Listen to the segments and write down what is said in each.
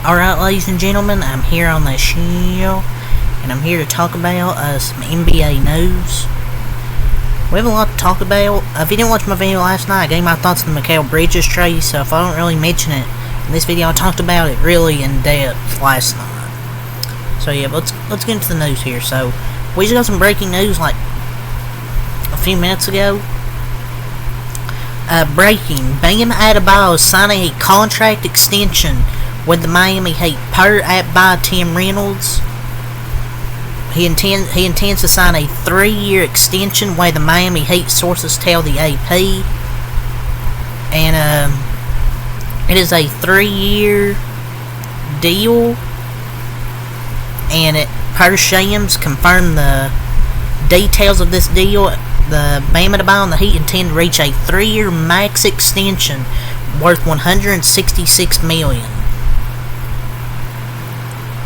Alright, ladies and gentlemen, I'm here on the show, and I'm here to talk about some NBA news. We have a lot to talk about. If you didn't watch my video last night, I gave my thoughts on the Mikal Bridges trade, so if I don't really mention it in this video, I talked about it really in depth last night. So yeah, let's get into the news here. So, we just got some breaking news like a few minutes ago. Breaking, Bam Adebayo is signing a contract extension with the Miami Heat per by Tim Reynolds. He intends to sign a 3-year extension, way the Miami Heat sources tell the AP. And it is a 3-year deal, and per Shams confirmed the details of this deal. The Bam Adebayo and the Heat intend to reach a 3-year max extension worth $166 million.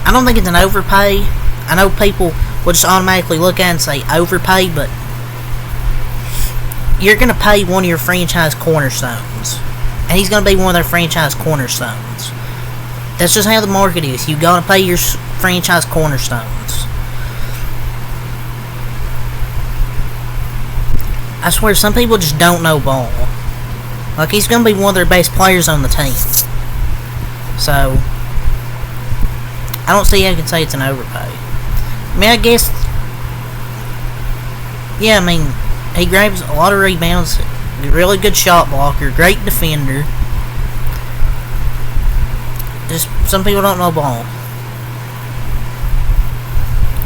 I don't think it's an overpay. I know people will just automatically look at it and say overpay, but you're going to pay one of your franchise cornerstones, and he's going to be one of their franchise cornerstones. That's just how the market is. You've got to pay your franchise cornerstones. I swear, some people just don't know ball. Like, he's going to be one of their best players on the team. So, I don't see how you can say it's an overpay. I mean, I guess, yeah, I mean, he grabs a lot of rebounds, really good shot blocker, great defender. Just, some people don't know ball.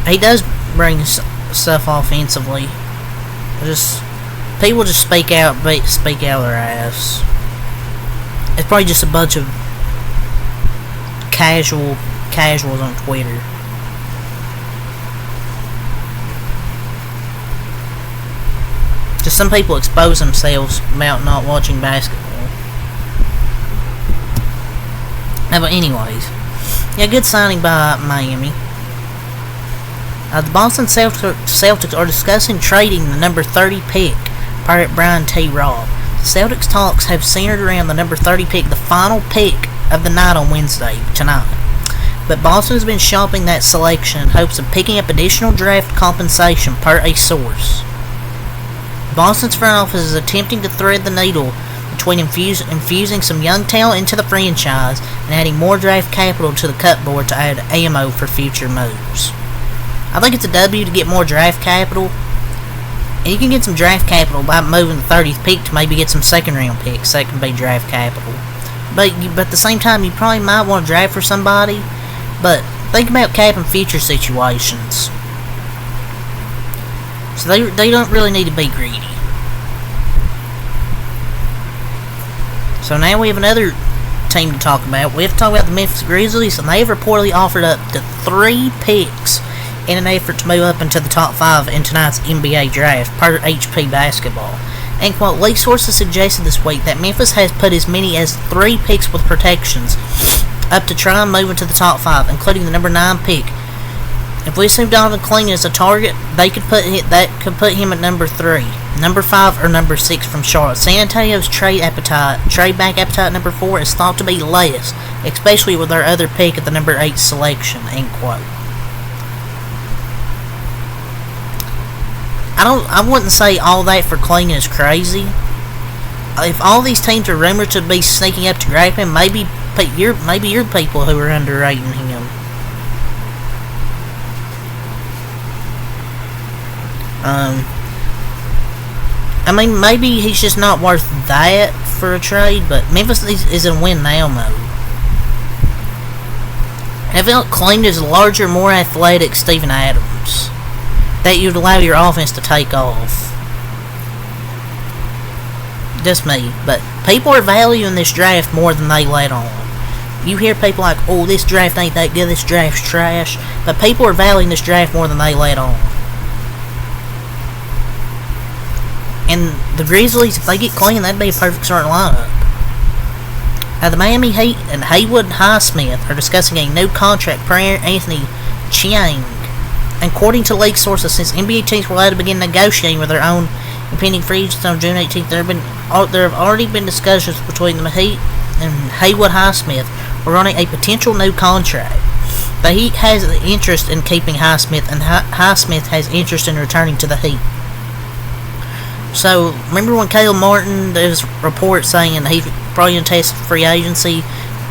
He does bring stuff offensively. People just speak out their ass. It's probably just a bunch of casuals on Twitter. Just some people expose themselves about not watching basketball. But anyways, yeah, good signing by Miami. The Boston Celtics are discussing trading the number 30 pick, per Brian T. Robb. Celtics talks have centered around the number 30 pick, the final pick of the night on Wednesday, tonight. But Boston has been shopping that selection in hopes of picking up additional draft compensation, per a source. Boston's front office is attempting to thread the needle between infusing some young talent into the franchise and adding more draft capital to the cupboard to add ammo for future moves. I think it's a W to get more draft capital. And you can get some draft capital by moving the 30th pick to maybe get some second-round picks. That can be draft capital. But at the same time, you probably might want to draft for somebody. But think about cap and future situations. So they don't really need to be greedy. So now we have another team to talk about. We have to talk about the Memphis Grizzlies, and they have reportedly offered up to 3 picks in an effort to move up into the top 5 in tonight's NBA draft, per HP Basketball. And quote, leak sources suggested this week that Memphis has put as many as 3 picks with protections up to try and move into the top 5, including the number 9 pick. If we assume Donovan Clean is a target, that could put him at number 3, number 5, or number 6 from Charlotte. San Antonio's trade back appetite number 4 is thought to be less, especially with their other pick at the number 8 selection, end quote. I wouldn't say all that for Clean is crazy. If all these teams are rumored to be sneaking up to grab him, maybe you're people who are underrating him. I mean, maybe he's just not worth that for a trade, but Memphis is in win now mode. I felt Clean is a larger, more athletic Steven Adams that you'd allow your offense to take off. Just me, but people are valuing this draft more than they let on. You hear people like, oh, this draft ain't that good, this draft's trash, but people are valuing this draft more than they let on. And the Grizzlies, if they get Clean, that'd be a perfect starting lineup. Now, the Miami Heat and Haywood Highsmith are discussing a new contract per Anthony Chiang. And according to league sources, since NBA teams were allowed to begin negotiating with their own impending free agents on June 18th, there have already been discussions between the Heat and Haywood Highsmith running a potential new contract. The Heat has an interest in keeping Highsmith, and Highsmith has interest in returning to the Heat. So, remember when Caleb Martin, there was reports saying he's probably going to test free agency?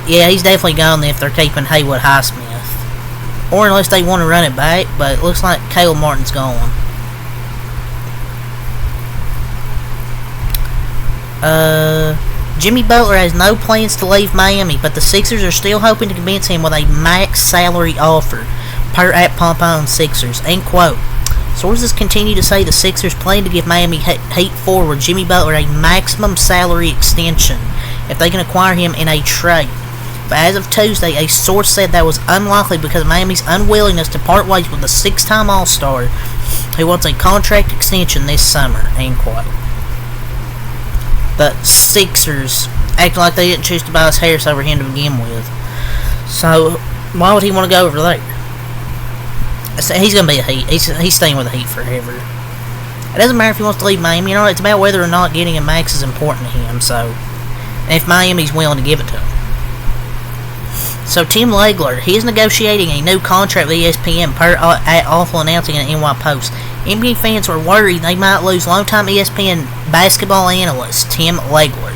Yeah, he's definitely gone if they're keeping Haywood Highsmith. Or unless they want to run it back, but it looks like Caleb Martin's gone. Jimmy Butler has no plans to leave Miami, but the Sixers are still hoping to convince him with a max salary offer, per @Pompone Sixers. End quote. Sources continue to say the Sixers plan to give Miami Heat forward Jimmy Butler a maximum salary extension if they can acquire him in a trade. But as of Tuesday, a source said that was unlikely because of Miami's unwillingness to part ways with the six-time All-Star who wants a contract extension this summer. End quote. The Sixers acting like they didn't choose Tobias Harris over him to begin with. So, why would he want to go over there? He's going to be a Heat. He's staying with the Heat forever. It doesn't matter if he wants to leave Miami. You know, it's about whether or not getting a max is important to him. So, and if Miami's willing to give it to him. So, Tim Legler, he is negotiating a new contract with ESPN per awful announcing in NY Post. NBA fans were worried they might lose longtime ESPN basketball analyst Tim Legler.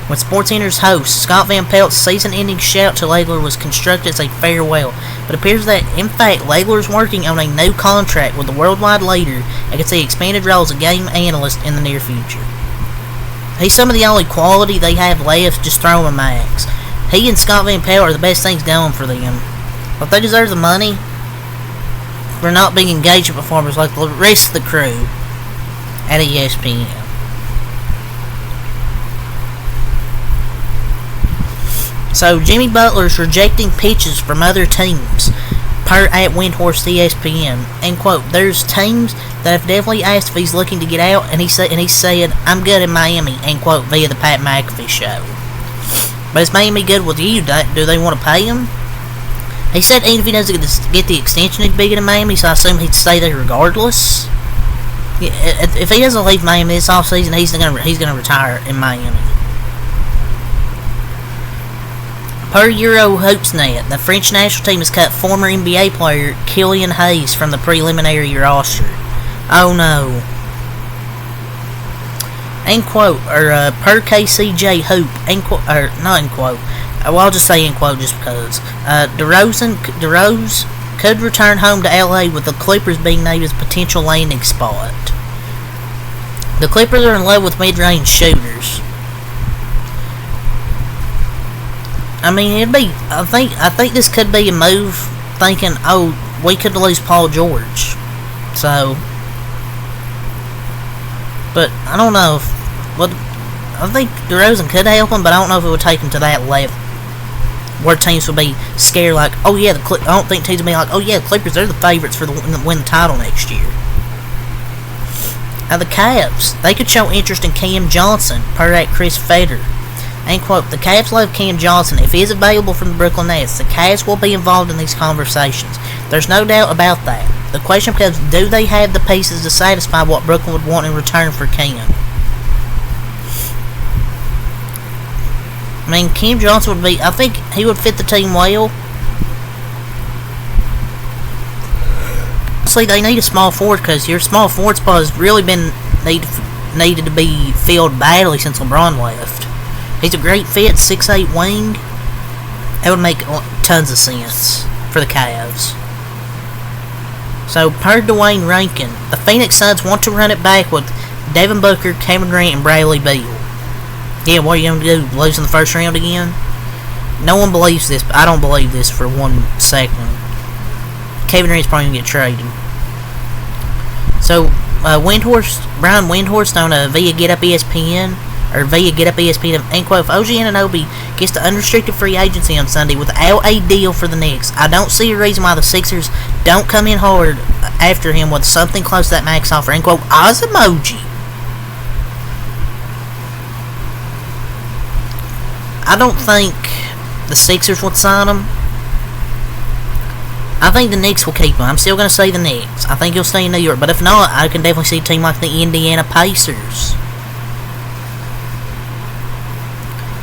When SportsCenter's host Scott Van Pelt's season-ending shout to Legler was constructed as a farewell, but it appears that, in fact, Legler is working on a new contract with the worldwide leader and can see expanded role as a game analyst in the near future. He's some of the only quality they have left, just throw him a max. He and Scott Van Pelt are the best things going for them. But they deserve the money for not being engagement performers like the rest of the crew at ESPN. So, Jimmy Butler's rejecting pitches from other teams, per @Windhorst ESPN. End quote. There's teams that have definitely asked if he's looking to get out, and he said, "I'm good in Miami." End quote, via the Pat McAfee show. But is Miami good with you? Do they want to pay him? He said even if he doesn't get the extension, he'd be good in Miami, so I assume he'd stay there regardless. Yeah, if he doesn't leave Miami this offseason, he's gonna retire in Miami. Per Euro Hoopsnet, the French national team has cut former NBA player Killian Hayes from the preliminary roster. Oh no. End quote, or per KCJ Hoop, end quote, or not end quote. Well, I'll just say end quote just because. DeRozan could return home to LA with the Clippers being named as potential landing spot. The Clippers are in love with mid-range shooters. I mean, it'd be. I think this could be a move. Thinking, oh, we could lose Paul George, so. But I don't know if. What I think DeRozan could help him, but I don't know if it would take him to that level where teams would be scared. Like, oh yeah, I don't think teams would be like, oh yeah, the Clippers, they're the favorites for win the title next year. Now the Cavs, they could show interest in Cam Johnson, per Chris Feder. End quote. The Cavs love Cam Johnson. If he is available from the Brooklyn Nets, the Cavs will be involved in these conversations. There's no doubt about that. The question becomes, do they have the pieces to satisfy what Brooklyn would want in return for Cam? I mean, Cam Johnson would be, I think he would fit the team well. Honestly, they need a small forward because your small forward spot has really been needed to be filled badly since LeBron left. He's a great fit, 6'8" wing. That would make tons of sense for the Cavs. So, per Dwayne Rankin, the Phoenix Suns want to run it back with Devin Booker, Kevin Durant, and Bradley Beal. Yeah, what are you going to do? Lose in the first round again? No one believes this, but I don't believe this for 1 second. Kevin Durant's probably going to get traded. So, Brian Windhorst on via Get Up ESPN, or via Get Up ESPN, end quote, if OG Anunoby gets the unrestricted free agency on Sunday without a deal for the Knicks, I don't see a reason why the Sixers don't come in hard after him with something close to that max offer, end quote, Oz emoji. I don't think the Sixers would sign him. I think the Knicks will keep him. I'm still going to say the Knicks. I think he'll stay in New York. But if not, I can definitely see a team like the Indiana Pacers.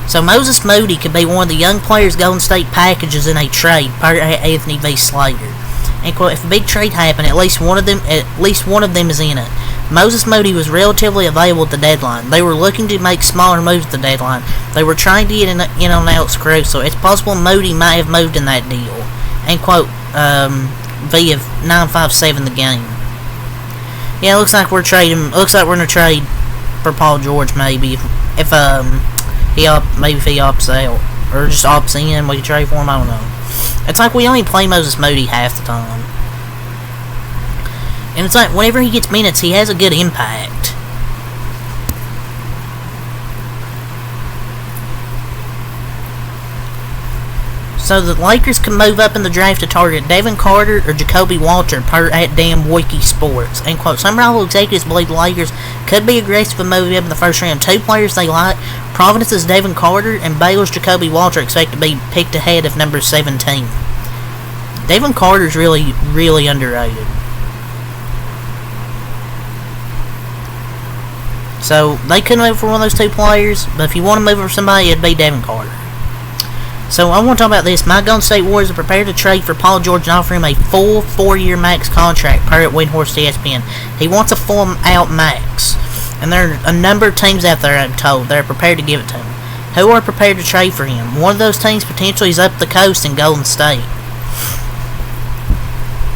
So Moses Moody could be one of the young players Golden State packages in a trade, per Anthony V. Slater. And quote, if a big trade happened, at least one of them is in it. Moses Moody was relatively available at the deadline. They were looking to make smaller moves at the deadline. They were trying to get in on Alex Caruso. It's possible Moody might have moved in that deal. End quote. V of 957 the game. Yeah, looks like we're trading. Looks like we're gonna trade for Paul George maybe if he opts out or just opts in. We can trade for him. I don't know. It's like we only play Moses Moody half the time. And it's like, whenever he gets minutes, he has a good impact. So the Lakers can move up in the draft to target Devin Carter or Jacoby Walter, per at Damn Wiki Sports. End quote. Some rival executives believe the Lakers could be aggressive and move up in the first round. Two players they like, Providence's Devin Carter and Baylor's Jacoby Walter, expect to be picked ahead of number 17. Devin Carter's really, really underrated. So they could move for one of those two players, but if you want to move for somebody, it'd be Devin Carter. So I want to talk about this. My Golden State Warriors are prepared to trade for Paul George and offer him a full 4-year max contract, per at Windhorst ESPN. He wants a full-out max. And there are a number of teams out there, I'm told, that are prepared to give it to him. Who are prepared to trade for him? One of those teams potentially is up the coast in Golden State.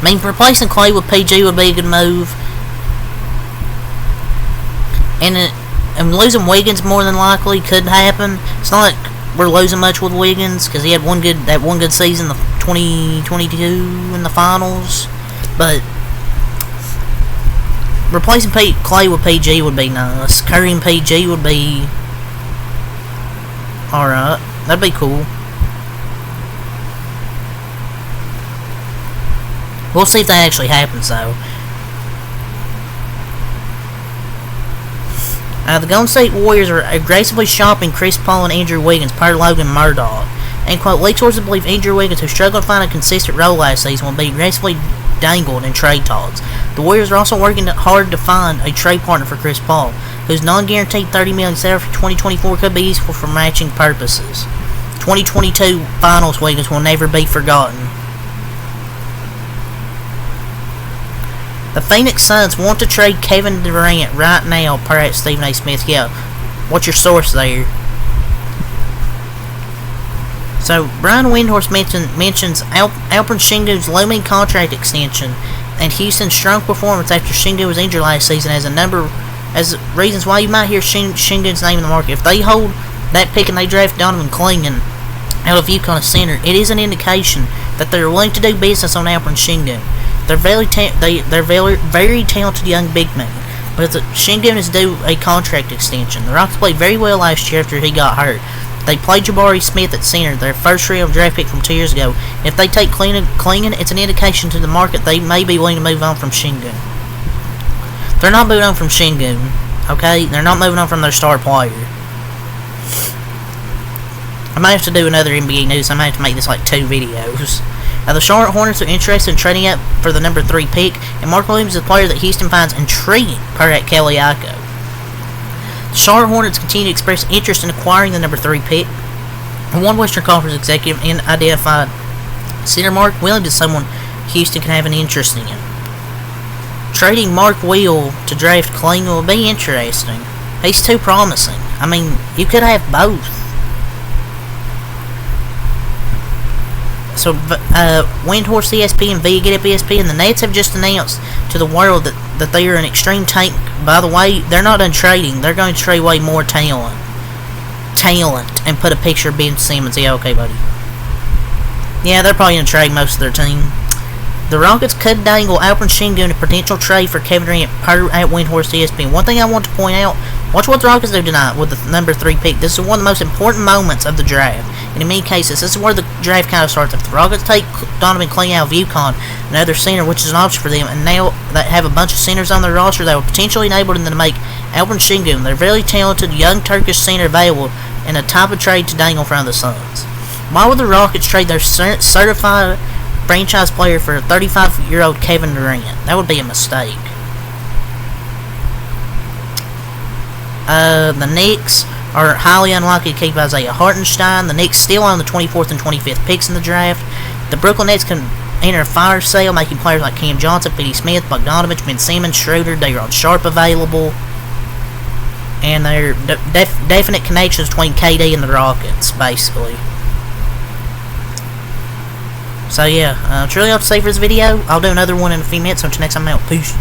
I mean, replacing Clay with PG would be a good move. And losing Wiggins more than likely could happen. It's not like we're losing much with Wiggins because he had one good season, the 2022 in the finals. But replacing Clay with PG would be nice. Curry and PG would be alright. That'd be cool. We'll see if that actually happens though. The Golden State Warriors are aggressively shopping Chris Paul and Andrew Wiggins, per Logan Murdoch. And quote, league sources believe Andrew Wiggins, who struggled to find a consistent role last season, will be aggressively dangled in trade talks. The Warriors are also working hard to find a trade partner for Chris Paul, whose non-guaranteed $30 million salary for 2024 could be useful for matching purposes. 2022 Finals Wiggins will never be forgotten. The Phoenix Suns want to trade Kevin Durant right now, per at Stephen A. Smith. Yeah, what's your source there? So, Brian Windhorst mentions Alperen Sengun's looming contract extension and Houston's strong performance after Sengun was injured last season as reasons why you might hear Sengun's name in the market. If they hold that pick and they draft Donovan Clingan out of UConn at center, it is an indication that they're willing to do business on Alperen Sengun. They're very talented young big men, but Sengun is due a contract extension. The Rockets played very well last year after he got hurt. They played Jabari Smith at center, their first round draft pick from 2 years ago. If they take Clingan, it's an indication to the market they may be willing to move on from Sengun. They're not moving on from Sengun, okay? They're not moving on from their star player. I might have to do another NBA news. I might have to make this like 2 videos. The Charlotte Hornets are interested in trading up for the number 3 pick, and Mark Williams is a player that Houston finds intriguing, per at Kelly Iko. The Charlotte Hornets continue to express interest in acquiring the number 3 pick, and one Western Conference executive identified center Mark Williams as someone Houston can have an interest in. Trading Mark Will to draft Kling will be interesting. He's too promising. I mean, you could have both. So, Windhorst ESPN, Get Up ESPN, the Nets have just announced to the world that they are an extreme tank. By the way, they're not done trading. They're going to trade way more talent, and put a picture of Ben Simmons. Yeah, okay, buddy. Yeah, they're probably going to trade most of their team. The Rockets could dangle Alperen Sengun a potential trade for Kevin Durant, per at Windhorst ESPN. One thing I want to point out, watch what the Rockets do tonight with the number 3 pick. This is one of the most important moments of the draft. And in many cases, this is where the draft kind of starts. If the Rockets take Donovan Clingan out of UConn, another center, which is an option for them, and now they have a bunch of centers on their roster that will potentially enable them to make Alperen Sengun, their very talented young Turkish center, available in a type of trade to dangle in front of the Suns. Why would the Rockets trade their certified franchise player for a 35-year-old Kevin Durant? That would be a mistake. The Knicks are highly unlikely to keep Isaiah Hartenstein. The Knicks still own the 24th and 25th picks in the draft. The Brooklyn Nets can enter a fire sale, making players like Cam Johnson, Finney Smith, Bogdanovich, Ben Simmons, Schroeder, Day'Ron Sharpe available. And there are definite connections between KD and the Rockets, basically. So yeah, truly all to say for this video. I'll do another one in a few minutes. Until next time, I'm out. Peace.